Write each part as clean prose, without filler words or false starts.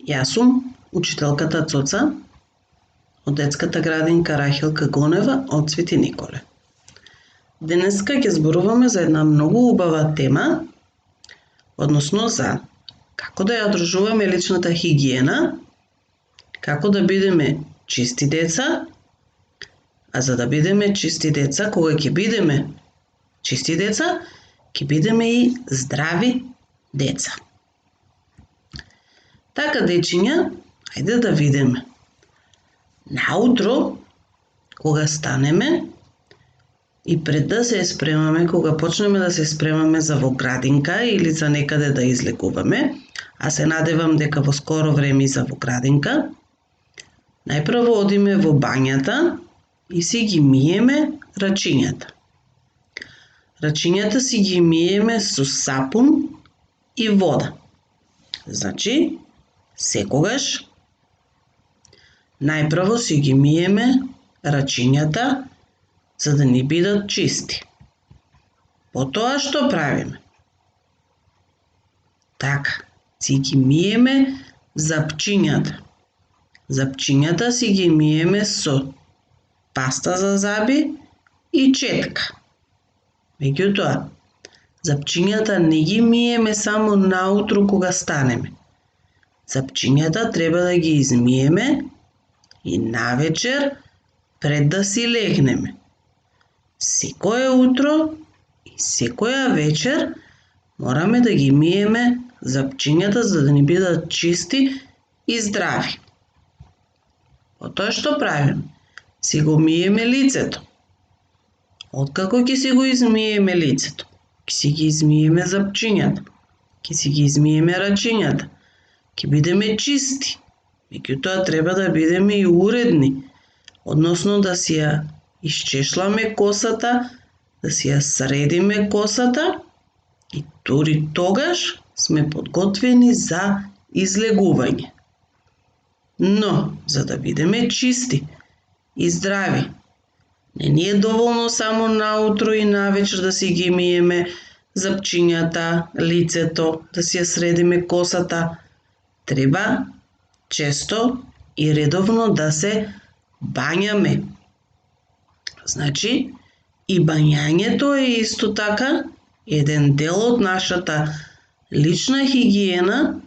Јас сум учителката Цоца од детската градинка Рахилка Гонева од Свети Николе. Денеска ќе зборуваме за една многу убава тема, односно за како да ја одржуваме личната хигиена, како да бидеме чисти деца, а за да бидеме чисти деца, кога ќе бидеме чисти деца, ќе бидеме и здрави деца. Така, дечиња, ајде да видиме. Наутро, кога станеме и пред да се спремаме, кога почнеме да се спремаме за во градинка или за некаде да излегуваме, а се надевам дека во скоро време и за во градинка, најпрво одиме во бањата и си ги миеме рачињата. Рачињата си ги миеме со сапун и вода. Значи, секогаш најпрво си ги миеме рачињата за да ни бидат чисти. Потоа што правиме? Така, си ги миеме запчињата. Запчињата си ги миеме со паста за заби и четка. Меѓутоа, запчињата не ги миеме само наутро кога станеме. Запчињата треба да ги измиеме и навечер пред да си легнеме. Секое утро и секоја вечер мораме да ги миеме запчињата за да ни бидат чисти и здрави. Потоа што правиме? Си го миеме лицето. Откако ќе си го измиеме лицето, ќе си ги измиеме запчињата, ќе си ги измиеме рачињата, ќе бидеме чисти. Меѓутоа треба да бидеме и уредни, односно да си ја исчешламе косата, да си ја средиме косата и дури тогаш сме подготвени за излегување. Но, за да бидеме чисти и здрави, не ни е доволно само наутро и навечер да си ги миеме запчињата, лицето, да си ја средиме косата. Треба често и редовно да се бањаме. Значи, и бањањето е исто така еден дел од нашата лична хигиена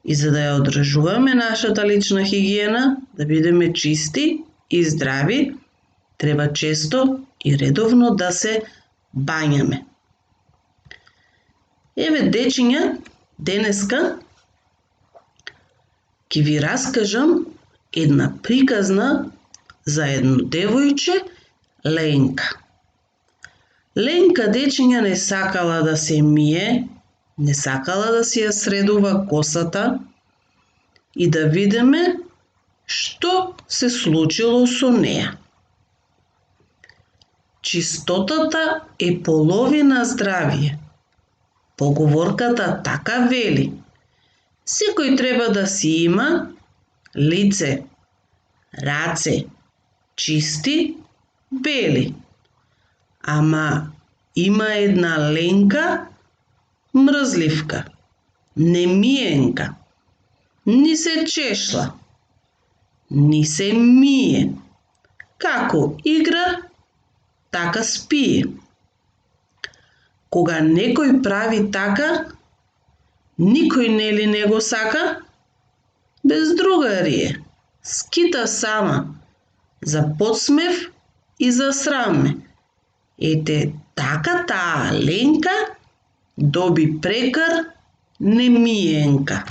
и за да ја одржуваме нашата лична хигиена, да бидеме чисти и здрави, треба често и редовно да се бањаме. Еве, дечиња, денеска ќе ви раскажам една приказна за едно девојче, Ленка. Ленка, дечиња, не сакала да се мие, не сакала да си ја средува косата и да видиме што се случило со неа. Чистотата е половина здравие. Поговорката така вели. Секој треба да си има лице, раце, чисти, бели. Ама има една Ленка, мрзливка, немиенка, ни се чешла, ни се мие. Како игра, така спие. Кога некој прави така, никој нели не го сака? Без другарие, скита сама, за подсмев и за сраме. Ете, така таа Ленка доби прекар немиенка.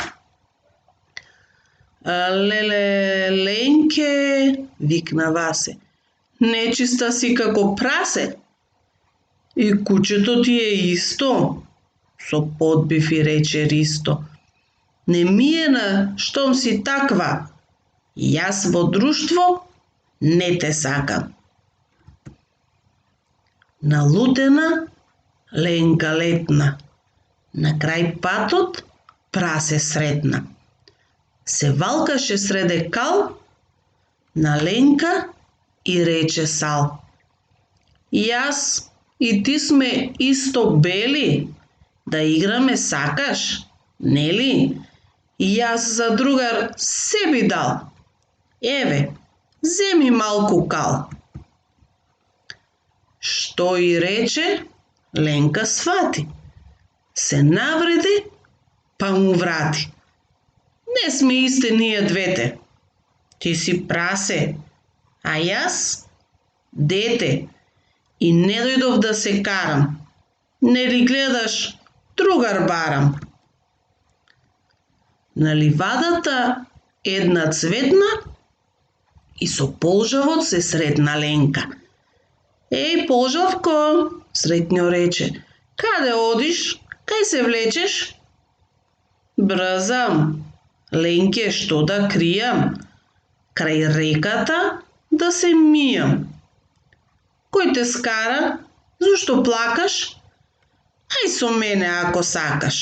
Леле, Ленке, викна Васе, нечиста си како прасе. И кучето ти е исто, со подбив и рече Ристо. Немиена, штом си таква, јас во друштво не те сакам. Налутена, Ленка летна, на крај патот прасе сретна. Се валкаше среде кал, на Ленка и рече сал. Јас и ти сме исто бели, да играме сакаш, нели? И јас за другар се би дал. Еве, земи малку кал. Што и рече, Ленка свати. Се навреди, па му врати. Не сме исти ние двете. Ти си прасе, а јас дете. И не дојдов да се карам. Не ли гледаш, другар барам. На ливадата една цветна и со полжавот се сретна Ленка. Еј, полжавко, сретњо рече, каде одиш, кај се влечеш? Брзам, Ленке, што да кријам, крај реката да се мијам. Кој те скара, зошто плакаш? Ај со мене ако сакаш.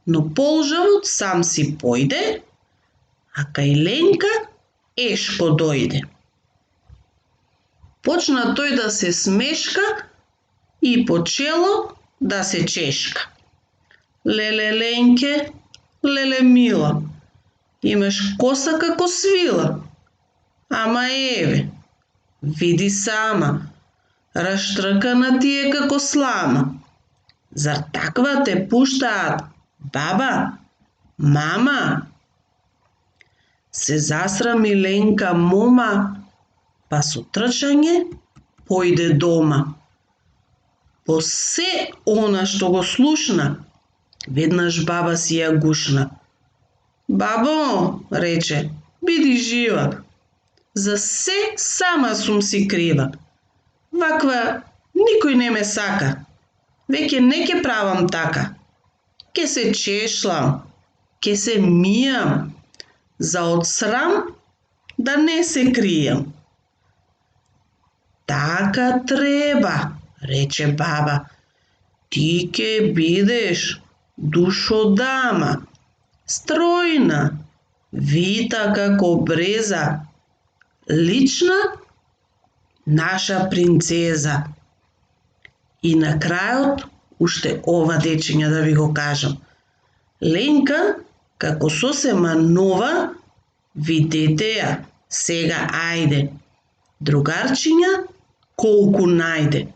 Но полжавот сам си појде, а кај Ленка ешко дојде. Почна тој да се смешка и почело да се чешка. Леле Ленке, леле мила, имаш коса како свила. Ама еве, види сама, раштркана ти е како слама. Зар таква те пуштаат баба, мама? Се засрами Ленка мома, па со трчање појде дома. По се она што го слушна, веднаш баба си ја гушна. Бабо, рече, биди жива, за се сама сум си крива. Ваква никој не ме сака, веќе не ке правам така. Ке се чешлам, ке се мијам, за од срам да не се кријам. Така треба, рече баба, ти ке бидеш душо дама, стројна, вита како бреза, лична наша принцеза. И на крајот уште ова дечиња да ви го кажам. Ленка, како сосема нова, видете ја, сега ајде. Другарчиња, колку најде.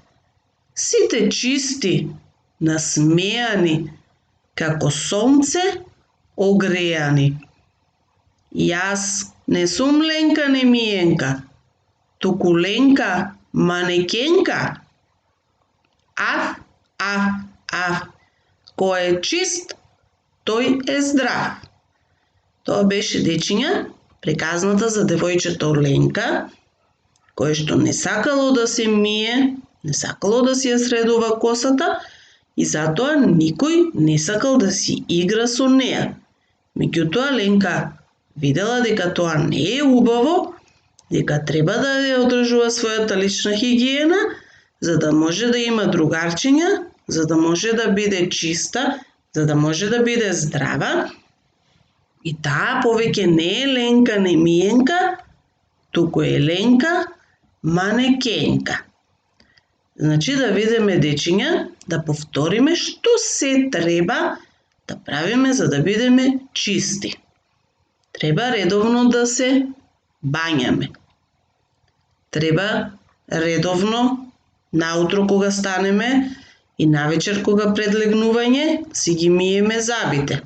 Сите чисти, насмејани, како сонце огреани. Јас не сум Ленка немиенка, туку Ленка манекенка. Аф, аф, аф, кој е чист, тој е здрав. Тоа беше дечиња, приказната за девојчето Ленка, кое што не сакало да се мие, не сакало да си ја средува косата и затоа никој не сакал да си игра со неа. Меѓутоа Ленка видела дека тоа не е убаво, дека треба да ја одржува својата лична хигиена, за да може да има другарчиња, за да може да биде чиста, за да може да биде здрава. И таа повеќе не е Ленка немиенка, туку е Ленка манекенка. Значи да видиме дечиња, да повториме што се треба да правиме за да бидеме чисти. Треба редовно да се бањаме. Треба редовно наутро кога станеме и навечер кога пред легнување си ги миеме забите.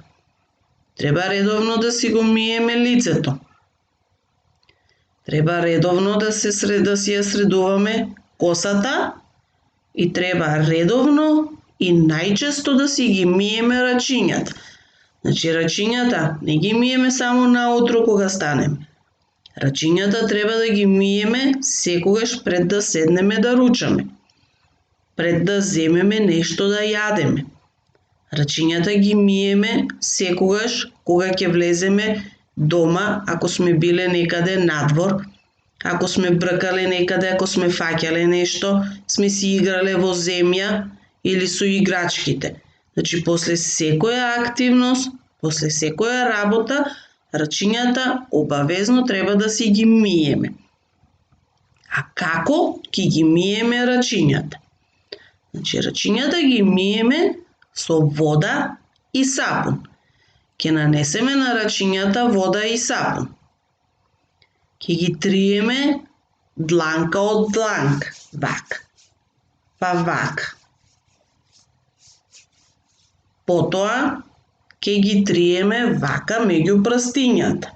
Треба редовно да си го миеме лицето. Треба редовно да си ја средуваме косата и треба редовно и најчесто да си ги миеме рачињата. Значи рачињата не ги миеме само наутро кога станеме. Рачињата треба да ги миеме секогаш пред да седнеме да ручаме. Пред да земеме нешто да јадеме. Рачињата ги миеме секогаш кога ќе влеземе дома, ако сме биле некаде надвор, ако сме бркале некаде, ако сме фаќале нешто, сме си играле во земја или со играчките. Значи, после секоја активност, после секоја работа, рачињата обавезно треба да си ги миеме. А како ќе ги миеме рачињата? Значи, рачињата ги миеме со вода и сапун. Ќе нанесеме на рачињата вода и сапун. Ќе ги триеме дланка од дланка, вака, па вака. Потоа ќе ги триеме вака меѓу прстињата.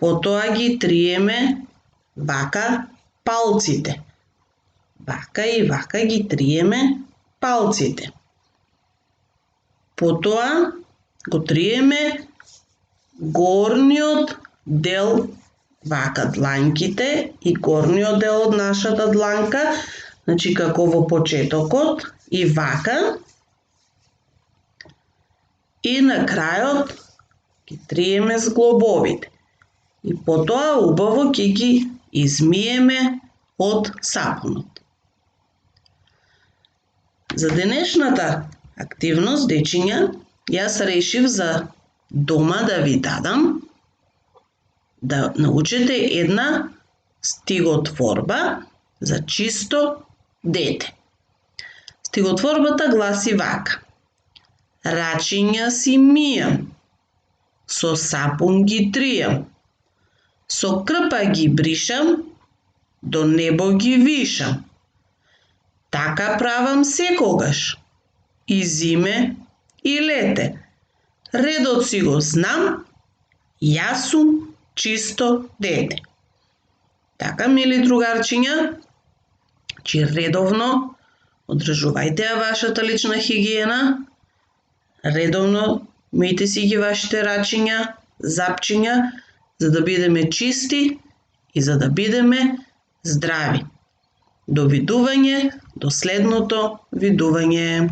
Потоа ги триеме вака палците. Вака и вака ги триеме палците. Потоа го триеме горниот дел, вака дланките и горниот дел од нашата дланка, значи како во почетокот и вака. И на крајот ги триеме зглобовите. И потоа убаво ќе ги измиеме од сапунот. За денешната активност, дечиња, јас решив за дома да ви дадам да научите една стиготворба за чисто дете. Стиготворбата гласи вака: рачиња си мијам, со сапун ги тријам, со крпа ги бришам, до небо ги вишам. Така правам секогаш, и зиме, и лете. Редот си го знам, јас сум чисто дете. Така, мили другарчиња, че редовно одржувајте ја вашата лична хигиена, редовно мијте си ги вашите рачиња, запчиња, за да бидеме чисти и за да бидеме здрави. До видување, до следното видување.